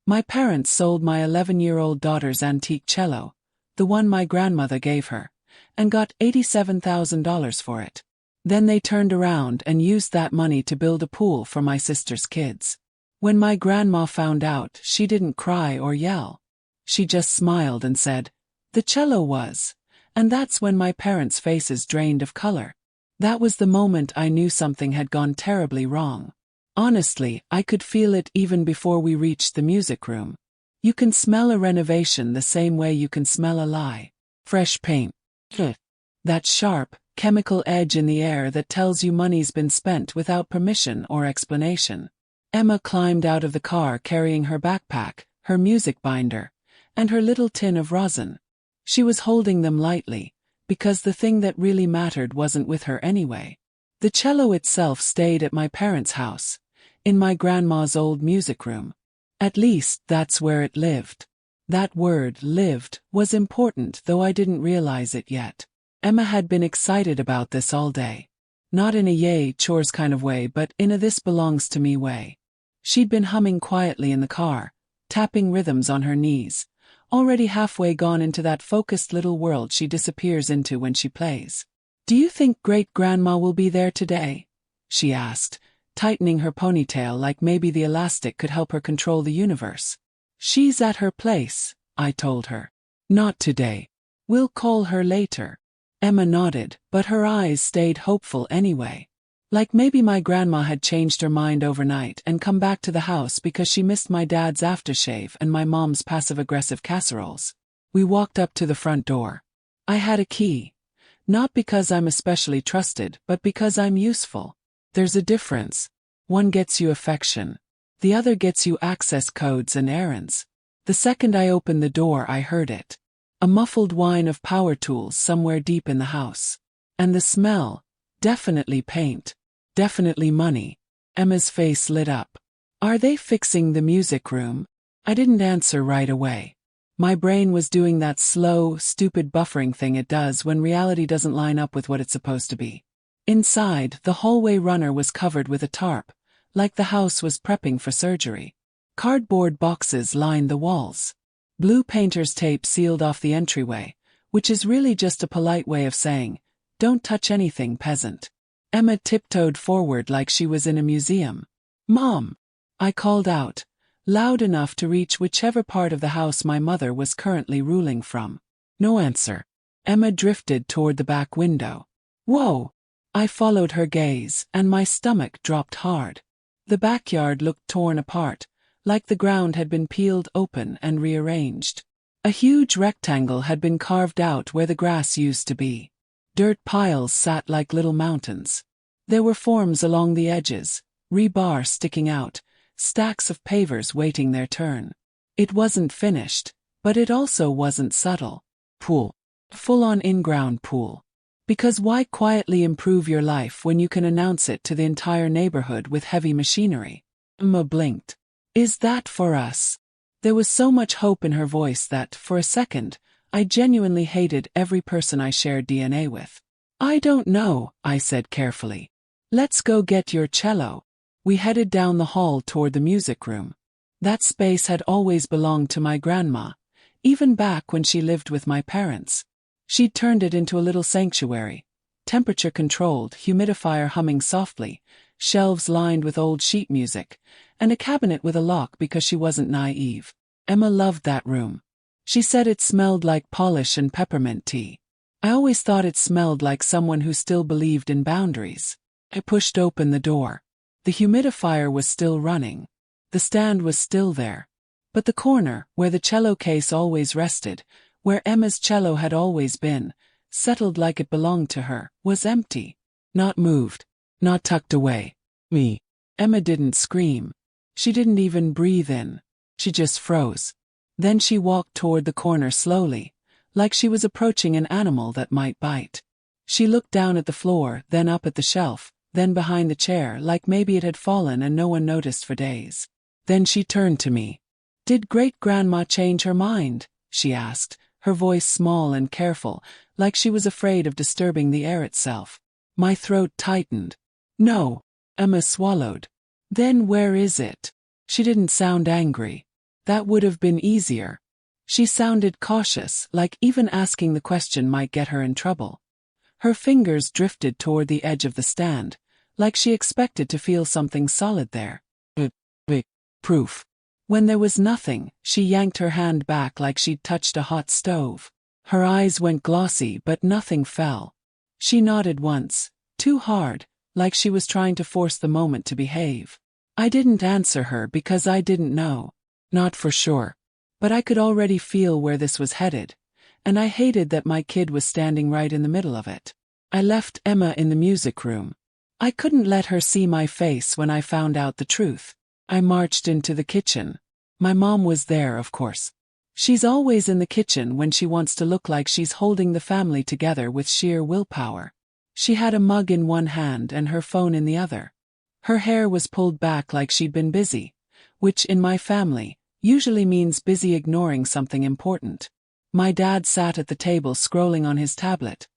My parents sold my 11-year-old daughter's antique cello, the one my grandmother gave her, and got $87,000 for it. Then they turned around and used that money to build a pool for my sister's kids. When my grandma found out, she didn't cry or yell. She just smiled and said, "The cello was," and that's when my parents' faces drained of color. That was the moment I knew something had gone terribly wrong. Honestly, I could feel it even before we reached the music room. You can smell a renovation the same way you can smell a lie. Fresh paint. That sharp, chemical edge in the air that tells you money's been spent without permission or explanation. Emma climbed out of the car carrying her backpack, her music binder, and her little tin of rosin. She was holding them lightly, because the thing that really mattered wasn't with her anyway. The cello itself stayed at my parents' house, in my grandma's old music room. At least, that's where it lived. That word, lived, was important, though I didn't realize it yet. Emma had been excited about this all day. Not in a yay, chores kind of way, but in a this belongs to me way. She'd been humming quietly in the car, tapping rhythms on her knees, already halfway gone into that focused little world she disappears into when she plays. "Do you think great-grandma will be there today?" she asked, tightening her ponytail like maybe the elastic could help her control the universe. "She's at her place," I told her. "Not today. We'll call her later." Emma nodded, but her eyes stayed hopeful anyway. Like maybe my grandma had changed her mind overnight and come back to the house because she missed my dad's aftershave and my mom's passive-aggressive casseroles. We walked up to the front door. I had a key. Not because I'm especially trusted, but because I'm useful. There's a difference. One gets you affection. The other gets you access codes and errands. The second I opened the door, I heard it. A muffled whine of power tools somewhere deep in the house. And the smell. Definitely paint. Definitely money. Emma's face lit up. "Are they fixing the music room?" I didn't answer right away. My brain was doing that slow, stupid buffering thing it does when reality doesn't line up with what it's supposed to be. Inside, the hallway runner was covered with a tarp, like the house was prepping for surgery. Cardboard boxes lined the walls. Blue painter's tape sealed off the entryway, which is really just a polite way of saying, "Don't touch anything, peasant." Emma tiptoed forward like she was in a museum. "Mom!" I called out, loud enough to reach whichever part of the house my mother was currently ruling from. No answer. Emma drifted toward the back window. "Whoa!" I followed her gaze, and my stomach dropped hard. The backyard looked torn apart, like the ground had been peeled open and rearranged. A huge rectangle had been carved out where the grass used to be. Dirt piles sat like little mountains. There were forms along the edges, rebar sticking out, stacks of pavers waiting their turn. It wasn't finished, but it also wasn't subtle. Pool. Full-on in-ground pool. Because why quietly improve your life when you can announce it to the entire neighborhood with heavy machinery? Emma blinked. "Is that for us?" There was so much hope in her voice that, for a second, I genuinely hated every person I shared DNA with. "I don't know," I said carefully. "Let's go get your cello." We headed down the hall toward the music room. That space had always belonged to my grandma, even back when she lived with my parents. She'd turned it into a little sanctuary, temperature-controlled, humidifier humming softly, shelves lined with old sheet music, and a cabinet with a lock because she wasn't naive. Emma loved that room. She said it smelled like polish and peppermint tea. I always thought it smelled like someone who still believed in boundaries. I pushed open the door. The humidifier was still running. The stand was still there. But the corner, where the cello case always rested, where Emma's cello had always been, settled like it belonged to her, was empty. Not moved. Not tucked away. Me. Emma didn't scream. She didn't even breathe in. She just froze. Then she walked toward the corner slowly, like she was approaching an animal that might bite. She looked down at the floor, then up at the shelf, then behind the chair like maybe it had fallen and no one noticed for days. Then she turned to me. "Did great-grandma change her mind?" she asked, her voice small and careful, like she was afraid of disturbing the air itself. My throat tightened. "No." Emma swallowed. "Then where is it?" She didn't sound angry. That would have been easier. She sounded cautious, like even asking the question might get her in trouble. Her fingers drifted toward the edge of the stand, like she expected to feel something solid there. Proof. When there was nothing, she yanked her hand back like she'd touched a hot stove. Her eyes went glossy but nothing fell. She nodded once, too hard, like she was trying to force the moment to behave. I didn't answer her because I didn't know. Not for sure. But I could already feel where this was headed, and I hated that my kid was standing right in the middle of it. I left Emma in the music room. I couldn't let her see my face when I found out the truth. I marched into the kitchen. My mom was there, of course. She's always in the kitchen when she wants to look like she's holding the family together with sheer willpower. She had a mug in one hand and her phone in the other. Her hair was pulled back like she'd been busy, which in my family usually means busy ignoring something important. My dad sat at the table scrolling on his tablet,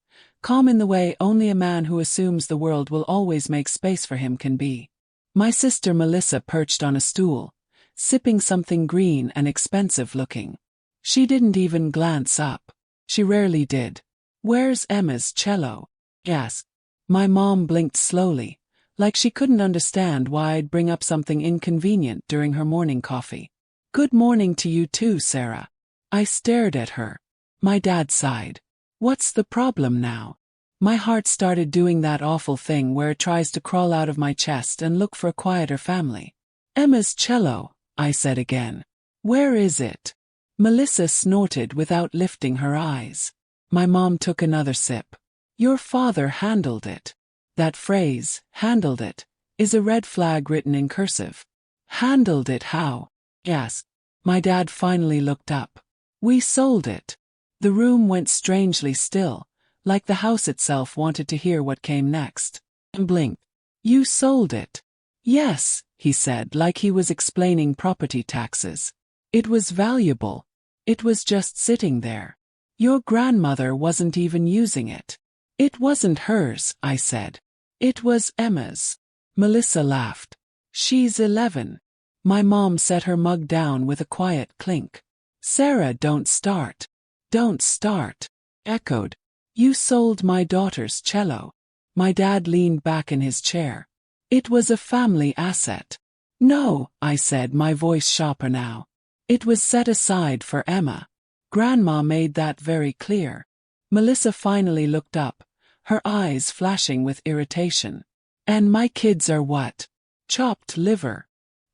calm in the way only a man who assumes the world will always make space for him can be. My sister Melissa perched on a stool, sipping something green and expensive looking. She didn't even glance up. She rarely did. "Where's Emma's cello?" I asked. My mom blinked slowly, like she couldn't understand why I'd bring up something inconvenient during her morning coffee. "Good morning to you too, Sarah." I stared at her. My dad sighed. "What's the problem now?" My heart started doing that awful thing where it tries to crawl out of my chest and look for a quieter family. "Emma's cello," I said again. "Where is it?" Melissa snorted without lifting her eyes. My mom took another sip. "Your father handled it." That phrase, "handled it," is a red flag written in cursive. "Handled it how?" I asked. My dad finally looked up. "We sold it." The room went strangely still, like the house itself wanted to hear what came next. And blinked. "You sold it?" "Yes," he said, like he was explaining property taxes. "It was valuable. It was just sitting there. Your grandmother wasn't even using it." "It wasn't hers," I said. "It was Emma's." Melissa laughed. "She's 11. My mom set her mug down with a quiet clink. "Sarah, don't start." "Don't start," echoed. "You sold my daughter's cello." My dad leaned back in his chair. "It was a family asset." "No," I said, my voice sharper now. "It was set aside for Emma. Grandma made that very clear." Melissa finally looked up, her eyes flashing with irritation. "And my kids are what? Chopped liver."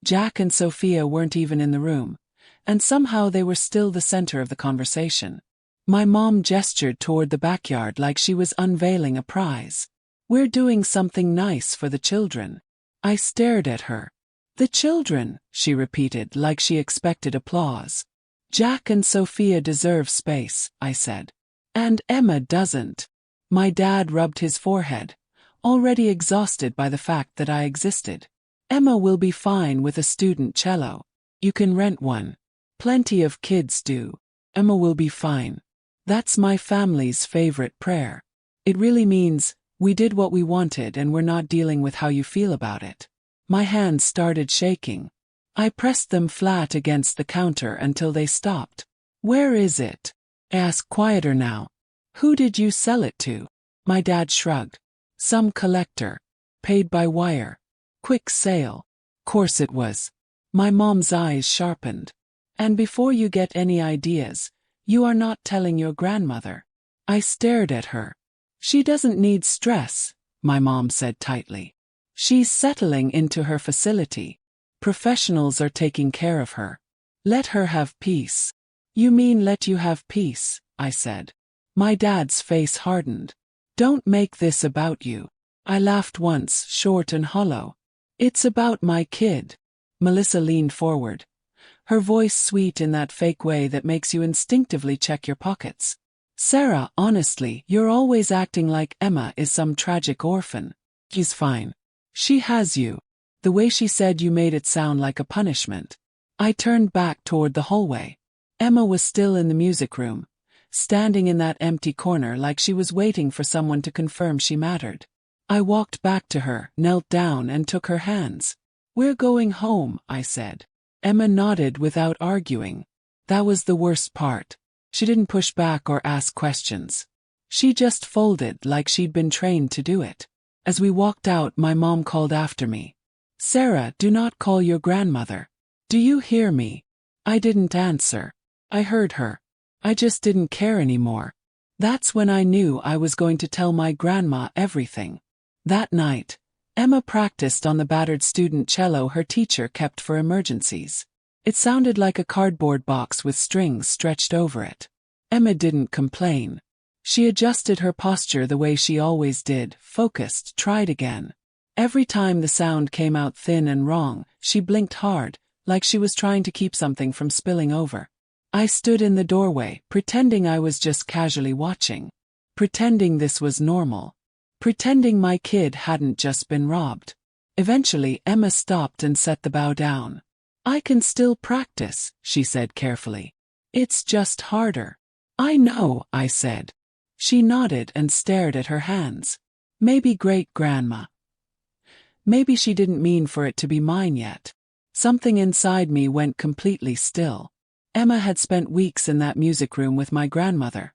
Jack and Sophia weren't even in the room, and somehow they were still the center of the conversation. My mom gestured toward the backyard like she was unveiling a prize. "We're doing something nice for the children." I stared at her. "The children," she repeated like she expected applause. "Jack and Sophia deserve space," I said. "And Emma doesn't." My dad rubbed his forehead, already exhausted by the fact that I existed. "Emma will be fine with a student cello. You can rent one. Plenty of kids do. Emma will be fine." That's my family's favorite prayer. It really means, we did what we wanted and we're not dealing with how you feel about it. My hands started shaking. I pressed them flat against the counter until they stopped. "Where is it?" I asked, quieter now. "Who did you sell it to?" My dad shrugged. "Some collector. Paid by wire. Quick sale." Course it was. My mom's eyes sharpened. "And before you get any ideas, you are not telling your grandmother." I stared at her. "She doesn't need stress," my mom said tightly. "She's settling into her facility. Professionals are taking care of her. Let her have peace." "You mean let you have peace," I said. My dad's face hardened. "Don't make this about you." I laughed once, short and hollow. "It's about my kid." Melissa leaned forward, her voice sweet in that fake way that makes you instinctively check your pockets. "Sarah, honestly, you're always acting like Emma is some tragic orphan. She's fine. She has you." The way she said you made it sound like a punishment. I turned back toward the hallway. Emma was still in the music room, standing in that empty corner like she was waiting for someone to confirm she mattered. I walked back to her, knelt down and took her hands. "We're going home," I said. Emma nodded without arguing. That was the worst part. She didn't push back or ask questions. She just folded like she'd been trained to do it. As we walked out, my mom called after me. "Sarah, do not call your grandmother. Do you hear me?" I didn't answer. I heard her. I just didn't care anymore. That's when I knew I was going to tell my grandma everything. That night, Emma practiced on the battered student cello her teacher kept for emergencies. It sounded like a cardboard box with strings stretched over it. Emma didn't complain. She adjusted her posture the way she always did, focused, tried again. Every time the sound came out thin and wrong, she blinked hard, like she was trying to keep something from spilling over. I stood in the doorway, pretending I was just casually watching. Pretending this was normal. Pretending my kid hadn't just been robbed. Eventually, Emma stopped and set the bow down. "I can still practice," she said carefully. "It's just harder." "I know," I said. She nodded and stared at her hands. Maybe great-grandma. Maybe she didn't mean for it to be mine yet. Something inside me went completely still. Emma had spent weeks in that music room with my grandmother.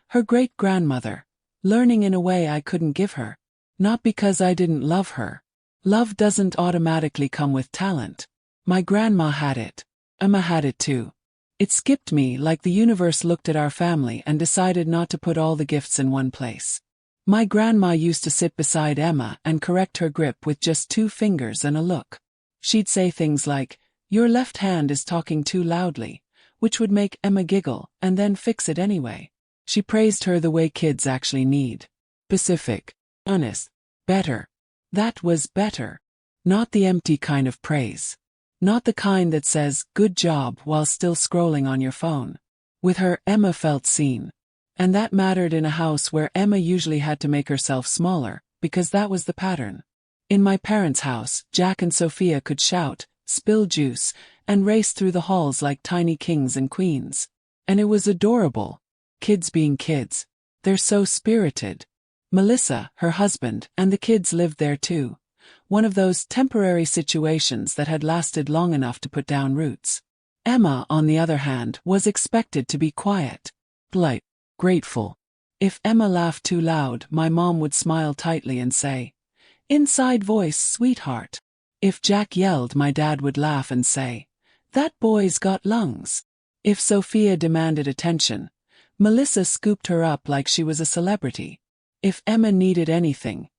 Her great-grandmother, learning in a way I couldn't give her. Not because I didn't love her. Love doesn't automatically come with talent. My grandma had it. Emma had it too. It skipped me like the universe looked at our family and decided not to put all the gifts in one place. My grandma used to sit beside Emma and correct her grip with just 2 fingers and a look. She'd say things like, "Your left hand is talking too loudly," which would make Emma giggle, and then fix it anyway. She praised her the way kids actually need. Specific, honest, better. That was better. Not the empty kind of praise. Not the kind that says, "good job," while still scrolling on your phone. With her, Emma felt seen. And that mattered in a house where Emma usually had to make herself smaller, because that was the pattern. In my parents' house, Jack and Sophia could shout, spill juice, and race through the halls like tiny kings and queens. And it was adorable. Kids being kids. They're so spirited. Melissa, her husband, and the kids lived there too. One of those temporary situations that had lasted long enough to put down roots. Emma, on the other hand, was expected to be quiet, polite, grateful. If Emma laughed too loud, my mom would smile tightly and say, "Inside voice, sweetheart." If Jack yelled, my dad would laugh and say, "That boy's got lungs." If Sophia demanded attention, Melissa scooped her up like she was a celebrity. If Emma needed anything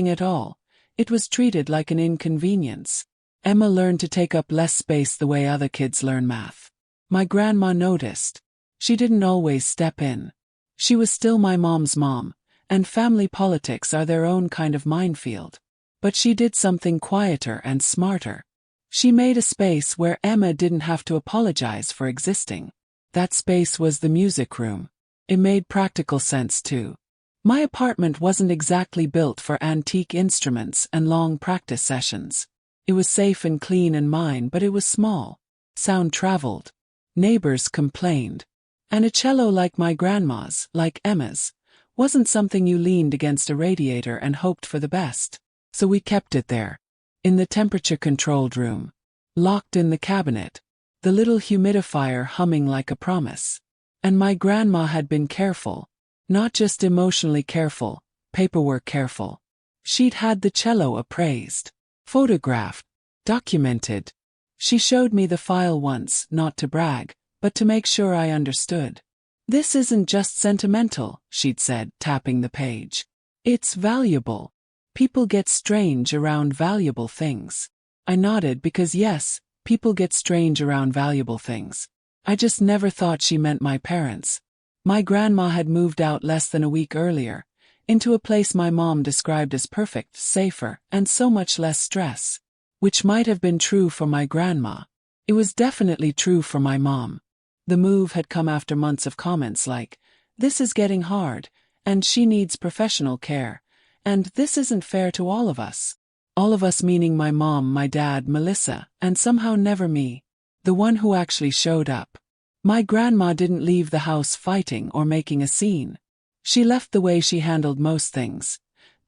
at all, it was treated like an inconvenience. Emma learned to take up less space the way other kids learn math. My grandma noticed. She didn't always step in. She was still my mom's mom, and family politics are their own kind of minefield. But she did something quieter and smarter. She made a space where Emma didn't have to apologize for existing. That space was the music room. It made practical sense too. My apartment wasn't exactly built for antique instruments and long practice sessions. It was safe and clean and mine, but it was small. Sound traveled. Neighbors complained. And a cello like my grandma's, like Emma's, wasn't something you leaned against a radiator and hoped for the best. So we kept it there. In the temperature-controlled room. Locked in the cabinet. The little humidifier humming like a promise. And my grandma had been careful. Not just emotionally careful, paperwork careful. She'd had the cello appraised, photographed, documented. She showed me the file once, not to brag, but to make sure I understood. "This isn't just sentimental," she'd said, tapping the page. "It's valuable. People get strange around valuable things." I nodded because yes, people get strange around valuable things. I just never thought she meant my parents. My grandma had moved out less than a week earlier, into a place my mom described as perfect, safer, and so much less stress. Which might have been true for my grandma. It was definitely true for my mom. The move had come after months of comments like, "This is getting hard," and "She needs professional care," and "This isn't fair to all of us." All of us meaning my mom, my dad, Melissa, and somehow never me. The one who actually showed up. My grandma didn't leave the house fighting or making a scene. She left the way she handled most things.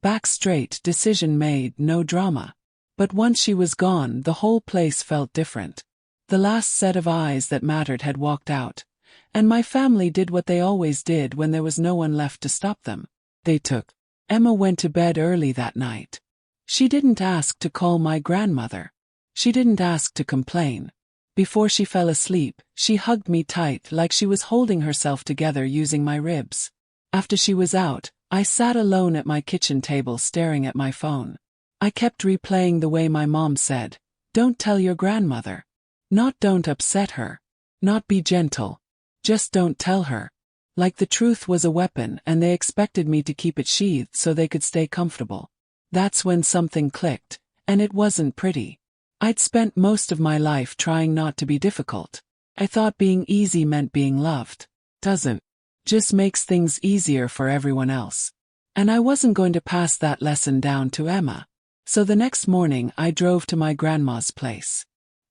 Back straight, decision made, no drama. But once she was gone, the whole place felt different. The last set of eyes that mattered had walked out, and my family did what they always did when there was no one left to stop them. They took. Emma went to bed early that night. She didn't ask to call my grandmother. She didn't ask to complain. Before she fell asleep, she hugged me tight like she was holding herself together using my ribs. After she was out, I sat alone at my kitchen table staring at my phone. I kept replaying the way my mom said, "Don't tell your grandmother." Not don't upset her. Not be gentle. Just don't tell her. Like the truth was a weapon and they expected me to keep it sheathed so they could stay comfortable. That's when something clicked, and it wasn't pretty. I'd spent most of my life trying not to be difficult. I thought being easy meant being loved. Doesn't. Just makes things easier for everyone else. And I wasn't going to pass that lesson down to Emma. So the next morning I drove to my grandma's place.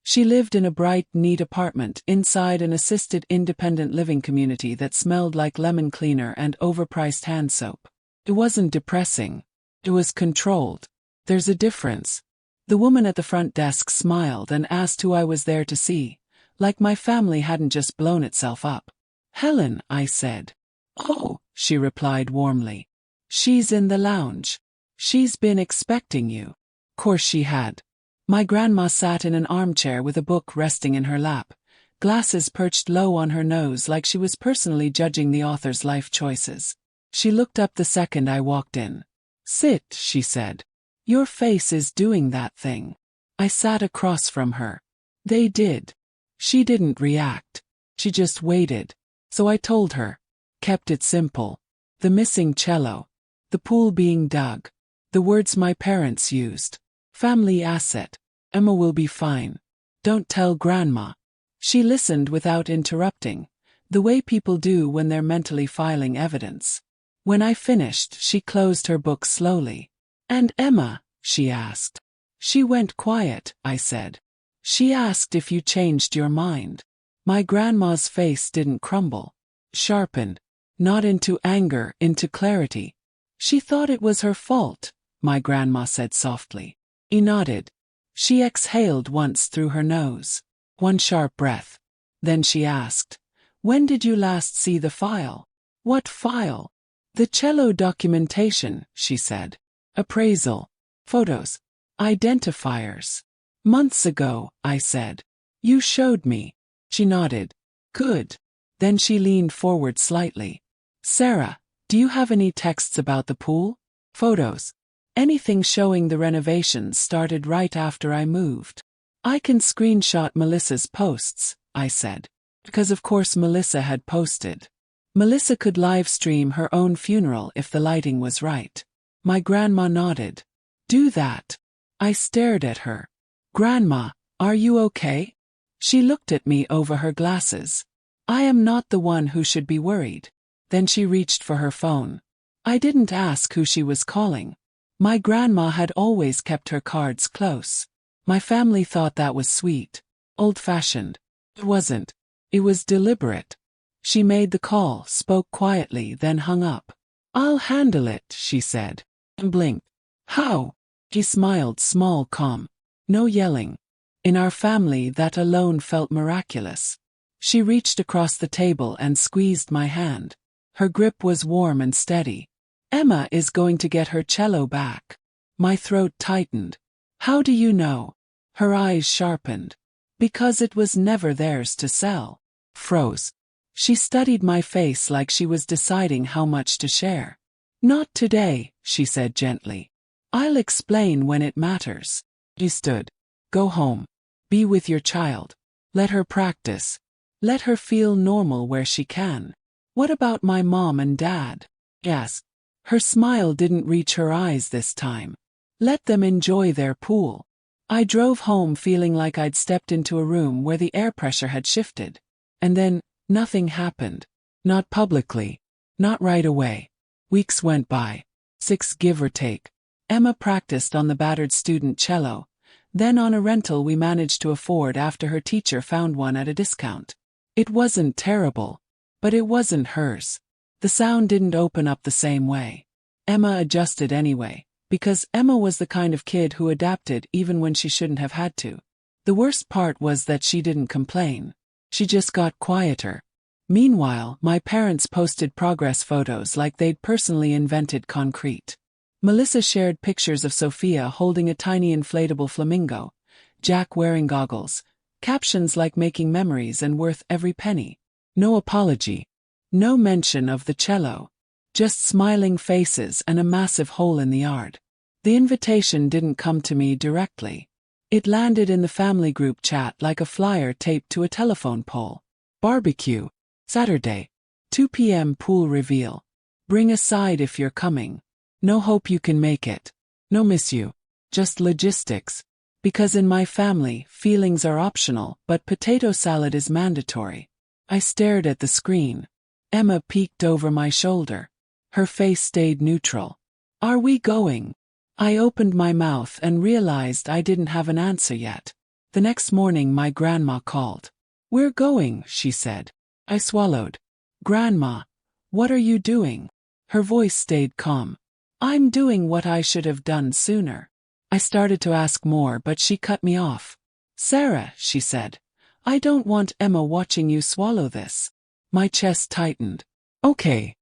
She lived in a bright, neat apartment inside an assisted independent living community that smelled like lemon cleaner and overpriced hand soap. It wasn't depressing. It was controlled. There's a difference. The woman at the front desk smiled and asked who I was there to see, like my family hadn't just blown itself up. "Helen," I said. "Oh," she replied warmly. "She's in the lounge. She's been expecting you." Course she had. My grandma sat in an armchair with a book resting in her lap, glasses perched low on her nose like she was personally judging the author's life choices. She looked up the second I walked in. "Sit," she said. "Your face is doing that thing." I sat across from her. They did. She didn't react. She just waited. So I told her. Kept it simple. The missing cello. The pool being dug. The words my parents used. Family asset. Emma will be fine. Don't tell Grandma. She listened without interrupting, the way people do when they're mentally filing evidence. When I finished, she closed her book slowly. "And Emma?" she asked. "She went quiet," I said. "She asked if you changed your mind." My grandma's face didn't crumble. Sharpened. Not into anger, into clarity. "She thought it was her fault," my grandma said softly. He nodded. She exhaled once through her nose. One sharp breath. Then she asked, "When did you last see the file?" "What file?" "The cello documentation," she said. "Appraisal. Photos. Identifiers." "Months ago," I said. "You showed me." She nodded. "Good." Then she leaned forward slightly. "Sarah, do you have any texts about the pool? Photos? Anything showing the renovations started right after I moved?" "I can screenshot Melissa's posts," I said. Because of course Melissa had posted. Melissa could live stream her own funeral if the lighting was right. My grandma nodded. "Do that." I stared at her. "Grandma, are you okay?" She looked at me over her glasses. "I am not the one who should be worried." Then she reached for her phone. I didn't ask who she was calling. My grandma had always kept her cards close. My family thought that was sweet. Old-fashioned. It wasn't. It was deliberate. She made the call, spoke quietly, then hung up. "I'll handle it," she said. And blinked. "How?" He smiled, small, calm. No yelling. In our family, that alone felt miraculous. She reached across the table and squeezed my hand. Her grip was warm and steady. "Emma is going to get her cello back." My throat tightened. "How do you know?" Her eyes sharpened. "Because it was never theirs to sell." Froze. She studied my face like she was deciding how much to share. "Not today," she said gently. "I'll explain when it matters." He stood. "Go home. Be with your child. Let her practice. Let her feel normal where she can." "What about my mom and dad?" "Yes." Her smile didn't reach her eyes this time. "Let them enjoy their pool." I drove home feeling like I'd stepped into a room where the air pressure had shifted. And then, nothing happened. Not publicly. Not right away. Weeks went by. 6 give or take. Emma practiced on the battered student cello. Then on a rental we managed to afford after her teacher found one at a discount. It wasn't terrible. But it wasn't hers. The sound didn't open up the same way. Emma adjusted anyway, because Emma was the kind of kid who adapted even when she shouldn't have had to. The worst part was that she didn't complain. She just got quieter. Meanwhile, my parents posted progress photos like they'd personally invented concrete. Melissa shared pictures of Sophia holding a tiny inflatable flamingo, Jack wearing goggles, captions like making memories and worth every penny. No apology. No mention of the cello. Just smiling faces and a massive hole in the yard. The invitation didn't come to me directly. It landed in the family group chat like a flyer taped to a telephone pole. Barbecue. Saturday. 2 p.m. pool reveal. Bring a side if you're coming. No hope you can make it. No miss you. Just logistics. Because in my family, feelings are optional, but potato salad is mandatory. I stared at the screen. Emma peeked over my shoulder. Her face stayed neutral. Are we going? I opened my mouth and realized I didn't have an answer yet. The next morning my grandma called. We're going, she said. I swallowed. Grandma, what are you doing? Her voice stayed calm. I'm doing what I should have done sooner. I started to ask more, but she cut me off. Sarah, she said, I don't want Emma watching you swallow this. My chest tightened. Okay.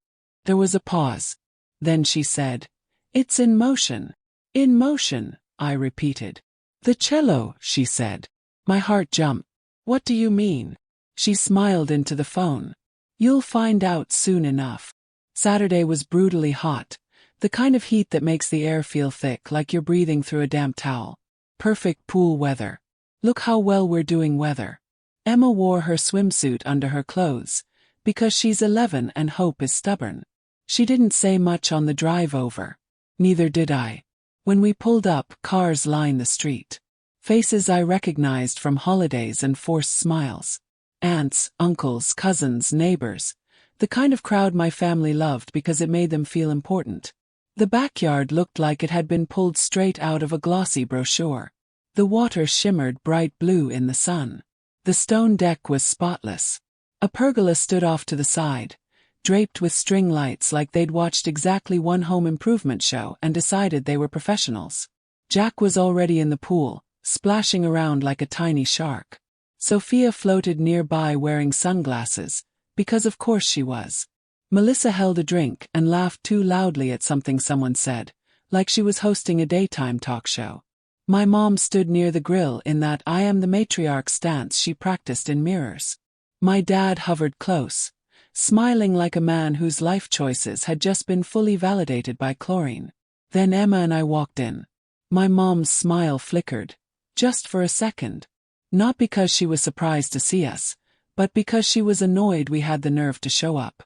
There was a pause. Then she said, it's in motion. In motion, I repeated. The cello, she said. My heart jumped. What do you mean? She smiled into the phone. You'll find out soon enough. Saturday was brutally hot. The kind of heat that makes the air feel thick like you're breathing through a damp towel. Perfect pool weather. Look how well we're doing weather. Emma wore her swimsuit under her clothes, because she's 11 and Hope is stubborn. She didn't say much on the drive over. Neither did I. When we pulled up, cars lined the street. Faces I recognized from holidays and forced smiles. Aunts, uncles, cousins, neighbors. The kind of crowd my family loved because it made them feel important. The backyard looked like it had been pulled straight out of a glossy brochure. The water shimmered bright blue in the sun. The stone deck was spotless. A pergola stood off to the side, draped with string lights like they'd watched exactly one home improvement show and decided they were professionals. Jack was already in the pool, splashing around like a tiny shark. Sophia floated nearby wearing sunglasses, because of course she was. Melissa held a drink and laughed too loudly at something someone said, like she was hosting a daytime talk show. My mom stood near the grill in that I am the matriarch stance she practiced in mirrors. My dad hovered close, smiling like a man whose life choices had just been fully validated by chlorine. Then Emma and I walked in. My mom's smile flickered, just for a second. Not because she was surprised to see us, but because she was annoyed we had the nerve to show up.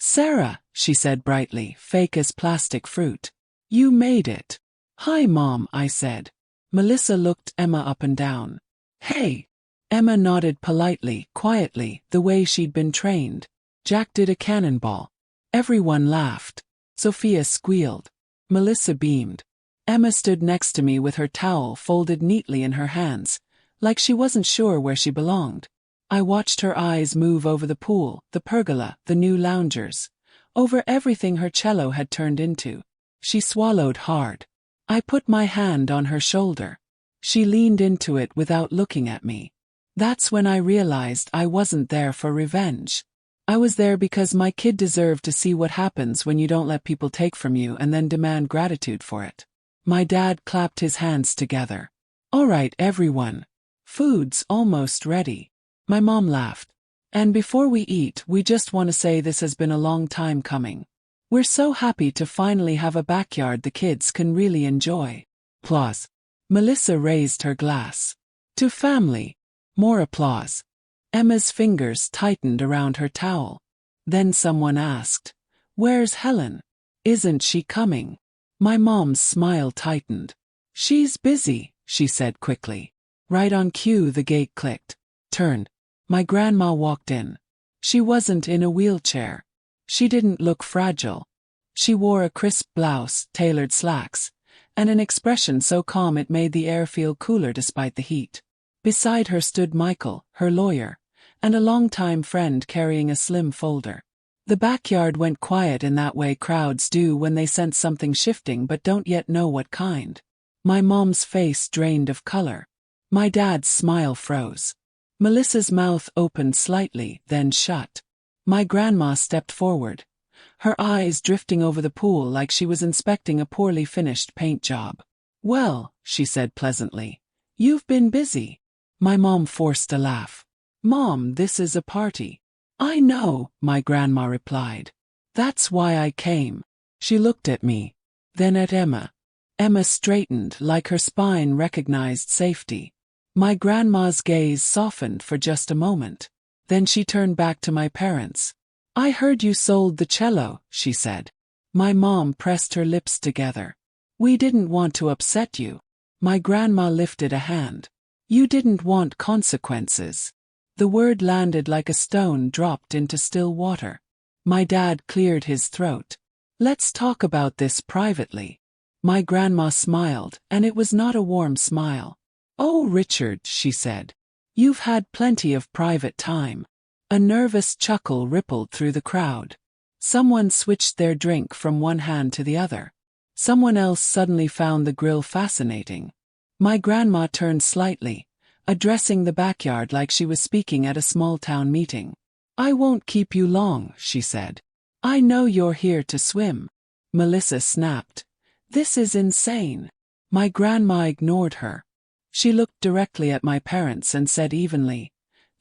Sarah, she said brightly, fake as plastic fruit. You made it. Hi Mom, I said. Melissa looked Emma up and down. Hey. Emma nodded politely, quietly, the way she'd been trained. Jack did a cannonball. Everyone laughed. Sophia squealed. Melissa beamed. Emma stood next to me with her towel folded neatly in her hands, like she wasn't sure where she belonged. I watched her eyes move over the pool, the pergola, the new loungers, over everything her cello had turned into. She swallowed hard. I put my hand on her shoulder. She leaned into it without looking at me. That's when I realized I wasn't there for revenge. I was there because my kid deserved to see what happens when you don't let people take from you and then demand gratitude for it. My dad clapped his hands together. All right, everyone. Food's almost ready. My mom laughed. And before we eat, we just want to say this has been a long time coming. We're so happy to finally have a backyard the kids can really enjoy. Applause. Melissa raised her glass. To family. More applause. Emma's fingers tightened around her towel. Then someone asked, "Where's Helen? Isn't she coming?" My mom's smile tightened. "She's busy," she said quickly. Right on cue the gate clicked. Turned. My grandma walked in. She wasn't in a wheelchair. She didn't look fragile. She wore a crisp blouse, tailored slacks, and an expression so calm it made the air feel cooler despite the heat. Beside her stood Michael, her lawyer, and a longtime friend carrying a slim folder. The backyard went quiet in that way crowds do when they sense something shifting but don't yet know what kind. My mom's face drained of color. My dad's smile froze. Melissa's mouth opened slightly, then shut. My grandma stepped forward, her eyes drifting over the pool like she was inspecting a poorly finished paint job. "Well," she said pleasantly, "you've been busy." My mom forced a laugh. "Mom, this is a party." "I know," my grandma replied. "That's why I came." She looked at me, then at Emma. Emma straightened like her spine recognized safety. My grandma's gaze softened for just a moment. Then she turned back to my parents. "I heard you sold the cello," she said. My mom pressed her lips together. "We didn't want to upset you." My grandma lifted a hand. "You didn't want consequences." The word landed like a stone dropped into still water. My dad cleared his throat. "Let's talk about this privately." My grandma smiled, and it was not a warm smile. "Oh, Richard," she said, "you've had plenty of private time." A nervous chuckle rippled through the crowd. Someone switched their drink from one hand to the other. Someone else suddenly found the grill fascinating. My grandma turned slightly, addressing the backyard like she was speaking at a small-town meeting. "I won't keep you long," she said. "I know you're here to swim." Melissa snapped. "This is insane." My grandma ignored her. She looked directly at my parents and said evenly,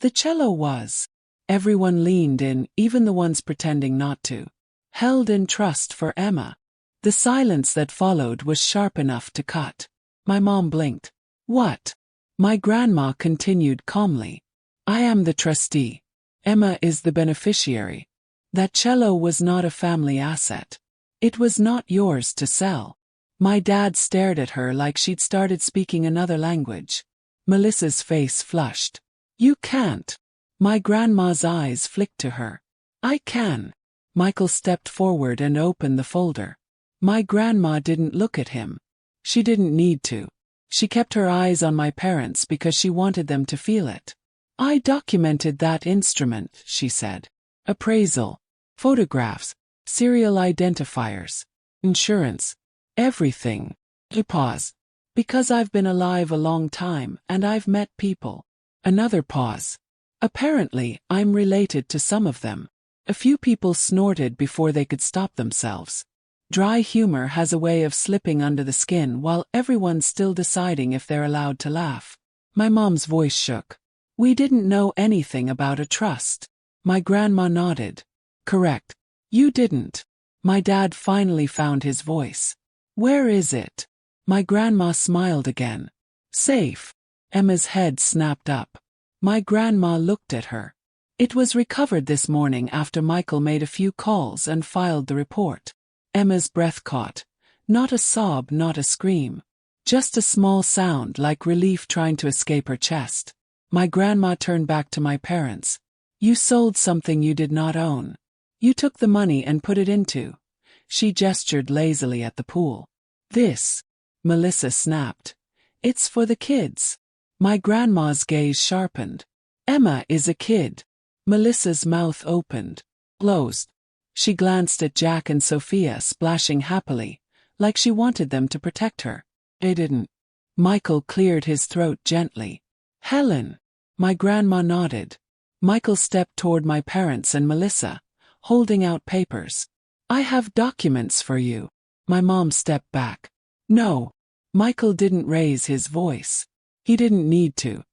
"The cello was." Everyone leaned in, even the ones pretending not to. Held in trust for Emma. The silence that followed was sharp enough to cut. My mom blinked. "What?" My grandma continued calmly. "I am the trustee. Emma is the beneficiary. That cello was not a family asset. It was not yours to sell." My dad stared at her like she'd started speaking another language. Melissa's face flushed. "You can't." My grandma's eyes flicked to her. "I can." Michael stepped forward and opened the folder. My grandma didn't look at him. She didn't need to. She kept her eyes on my parents because she wanted them to feel it. "I documented that instrument," she said. "Appraisal, photographs, serial identifiers, insurance, everything." He paused. "Because I've been alive a long time and I've met people." Another pause. "Apparently, I'm related to some of them." A few people snorted before they could stop themselves. Dry humor has a way of slipping under the skin while everyone's still deciding if they're allowed to laugh. My mom's voice shook. "We didn't know anything about a trust." My grandma nodded. "Correct. You didn't." My dad finally found his voice. "Where is it?" My grandma smiled again. "Safe." Emma's head snapped up. My grandma looked at her. "It was recovered this morning after Michael made a few calls and filed the report." Emma's breath caught. Not a sob, not a scream. Just a small sound like relief trying to escape her chest. My grandma turned back to my parents. "You sold something you did not own. You took the money and put it into." She gestured lazily at the pool. "This," Melissa snapped. "It's for the kids." My grandma's gaze sharpened. "Emma is a kid." Melissa's mouth opened, closed. She glanced at Jack and Sophia splashing happily, like she wanted them to protect her. They didn't. Michael cleared his throat gently. "Helen." My grandma nodded. Michael stepped toward my parents and Melissa, holding out papers. "I have documents for you." My mom stepped back. "No." Michael didn't raise his voice. He didn't need to.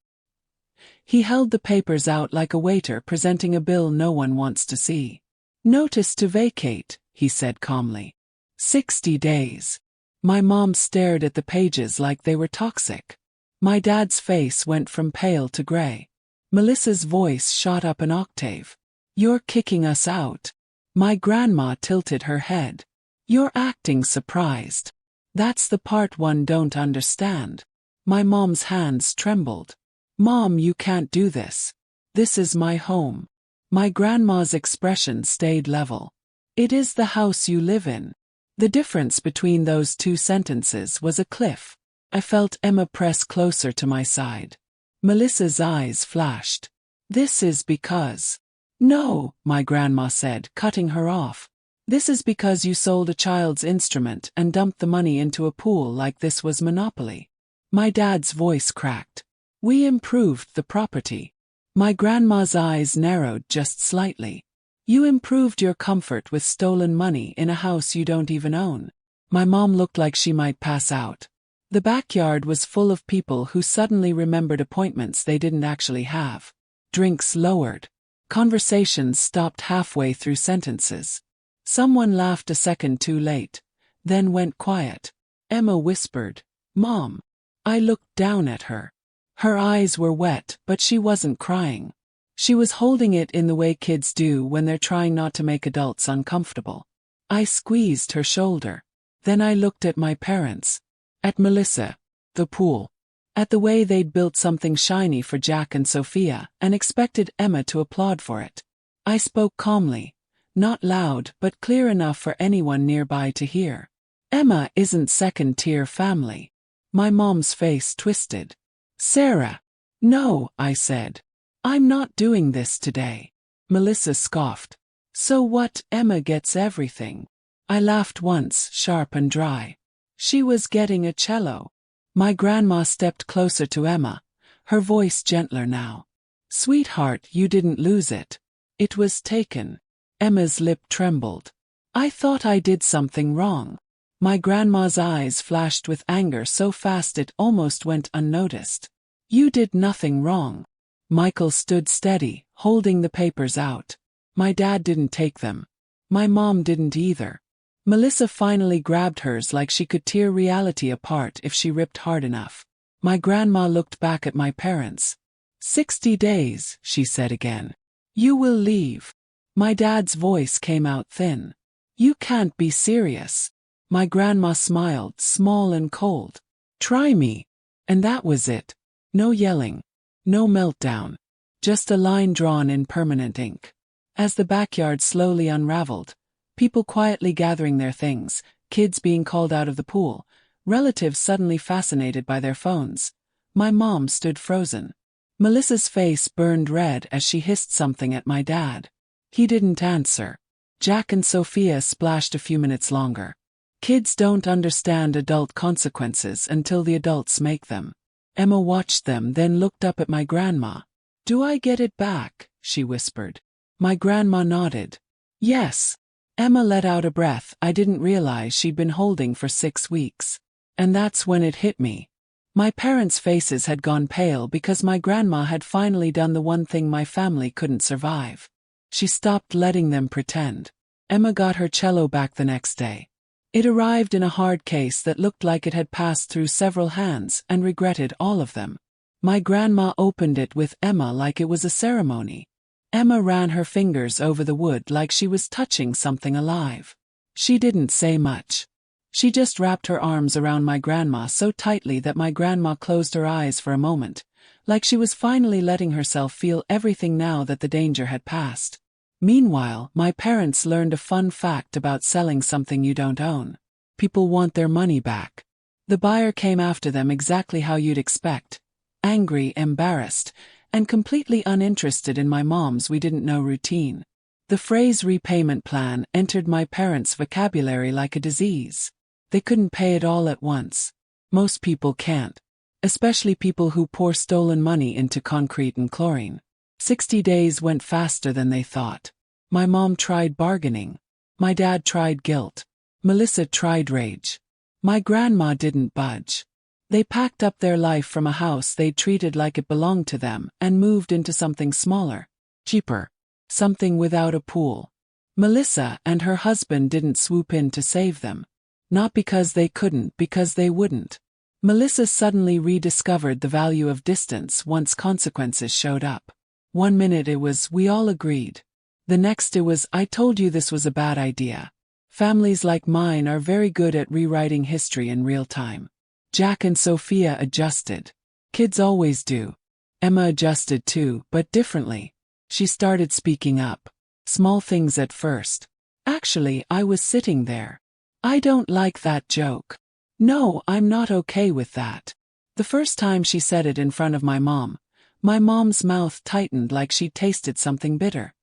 He held the papers out like a waiter presenting a bill no one wants to see. "Notice to vacate," he said calmly. 60 days. My mom stared at the pages like they were toxic. My dad's face went from pale to gray. Melissa's voice shot up an octave. "You're kicking us out." My grandma tilted her head. "You're acting surprised. That's the part one don't understand." My mom's hands trembled. "Mom, you can't do this. This is my home." My grandma's expression stayed level. "It is the house you live in." The difference between those two sentences was a cliff. I felt Emma press closer to my side. Melissa's eyes flashed. "This is because." "No," my grandma said, cutting her off. "This is because you sold a child's instrument and dumped the money into a pool like this was Monopoly." My dad's voice cracked. We improved the property. My grandma's eyes narrowed just slightly. You improved your comfort with stolen money in a house you don't even own. My mom looked like she might pass out. The backyard was full of people who suddenly remembered appointments they didn't actually have. Drinks lowered. Conversations stopped halfway through sentences. Someone laughed a second too late, then went quiet. Emma whispered, "Mom." I looked down at her. Her eyes were wet, but she wasn't crying. She was holding it in the way kids do when they're trying not to make adults uncomfortable. I squeezed her shoulder. Then I looked at my parents. At Melissa, the pool. At the way they'd built something shiny for Jack and Sophia and expected Emma to applaud for it. I spoke calmly, not loud but clear enough for anyone nearby to hear. Emma isn't second-tier family. My mom's face twisted. Sarah. No, I said. I'm not doing this today. Melissa scoffed. So what? Emma gets everything. I laughed once, sharp and dry. She was getting a cello. My grandma stepped closer to Emma, her voice gentler now. Sweetheart, you didn't lose it. It was taken. Emma's lip trembled. I thought I did something wrong. My grandma's eyes flashed with anger so fast it almost went unnoticed. You did nothing wrong. Michael stood steady, holding the papers out. My dad didn't take them. My mom didn't either. Melissa finally grabbed hers like she could tear reality apart if she ripped hard enough. My grandma looked back at my parents. 60 days, she said again. You will leave. My dad's voice came out thin. You can't be serious. My grandma smiled, small and cold. Try me. And that was it. No yelling. No meltdown. Just a line drawn in permanent ink. As the backyard slowly unraveled, people quietly gathering their things, kids being called out of the pool, relatives suddenly fascinated by their phones. My mom stood frozen. Melissa's face burned red as she hissed something at my dad. He didn't answer. Jack and Sophia splashed a few minutes longer. Kids don't understand adult consequences until the adults make them. Emma watched them, then looked up at my grandma. Do I get it back? She whispered. My grandma nodded. Yes. Emma let out a breath I didn't realize she'd been holding for 6 weeks. And that's when it hit me. My parents' faces had gone pale because my grandma had finally done the one thing my family couldn't survive. She stopped letting them pretend. Emma got her cello back the next day. It arrived in a hard case that looked like it had passed through several hands and regretted all of them. My grandma opened it with Emma like it was a ceremony. Emma ran her fingers over the wood like she was touching something alive. She didn't say much. She just wrapped her arms around my grandma so tightly that my grandma closed her eyes for a moment, like she was finally letting herself feel everything now that the danger had passed. Meanwhile, my parents learned a fun fact about selling something you don't own. People want their money back. The buyer came after them exactly how you'd expect. Angry, embarrassed, and completely uninterested in my mom's we-didn't-know routine. The phrase repayment plan entered my parents' vocabulary like a disease. They couldn't pay it all at once. Most people can't. Especially people who pour stolen money into concrete and chlorine. 60 days went faster than they thought. My mom tried bargaining. My dad tried guilt. Melissa tried rage. My grandma didn't budge. They packed up their life from a house they'd treated like it belonged to them and moved into something smaller, cheaper, something without a pool. Melissa and her husband didn't swoop in to save them. Not because they couldn't, because they wouldn't. Melissa suddenly rediscovered the value of distance once consequences showed up. 1 minute it was, we all agreed. The next it was, I told you this was a bad idea. Families like mine are very good at rewriting history in real time. Jack and Sophia adjusted. Kids always do. Emma adjusted too, but differently. She started speaking up. Small things at first. Actually, I was sitting there. I don't like that joke. No, I'm not okay with that. The first time she said it in front of my mom's mouth tightened like she'd tasted something bitter.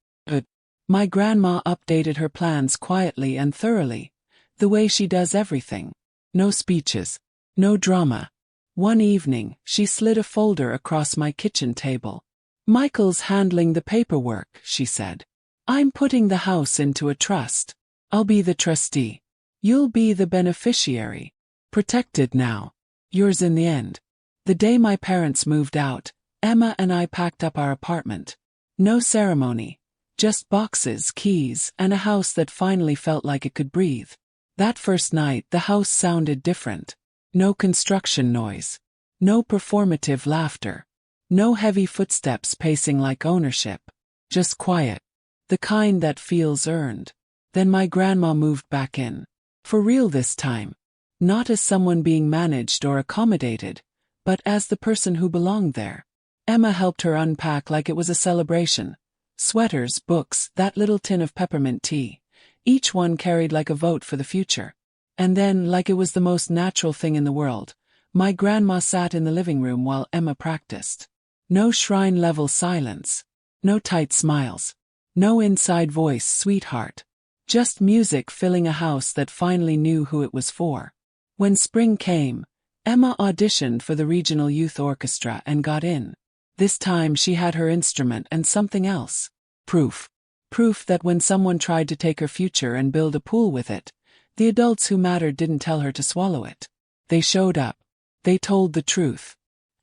My grandma updated her plans quietly and thoroughly, the way she does everything. No speeches. No drama. One evening, she slid a folder across my kitchen table. "Michael's handling the paperwork," she said. "I'm putting the house into a trust. I'll be the trustee. You'll be the beneficiary. Protected now. Yours in the end." The day my parents moved out, Emma and I packed up our apartment. No ceremony. Just boxes, keys, and a house that finally felt like it could breathe. That first night, the house sounded different. No construction noise. No performative laughter. No heavy footsteps pacing like ownership. Just quiet. The kind that feels earned. Then my grandma moved back in. For real this time. Not as someone being managed or accommodated, but as the person who belonged there. Emma helped her unpack like it was a celebration. Sweaters, books, that little tin of peppermint tea. Each one carried like a vote for the future. And then, like it was the most natural thing in the world, my grandma sat in the living room while Emma practiced. No shrine-level silence. No tight smiles. No inside voice, "Sweetheart." Just music filling a house that finally knew who it was for. When spring came, Emma auditioned for the regional youth orchestra and got in. This time she had her instrument and something else. Proof. Proof that when someone tried to take her future and build a pool with it, the adults who mattered didn't tell her to swallow it. They showed up. They told the truth.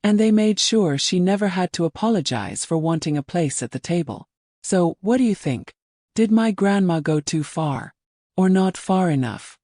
And they made sure she never had to apologize for wanting a place at the table. So, what do you think? Did my grandma go too far? Or not far enough?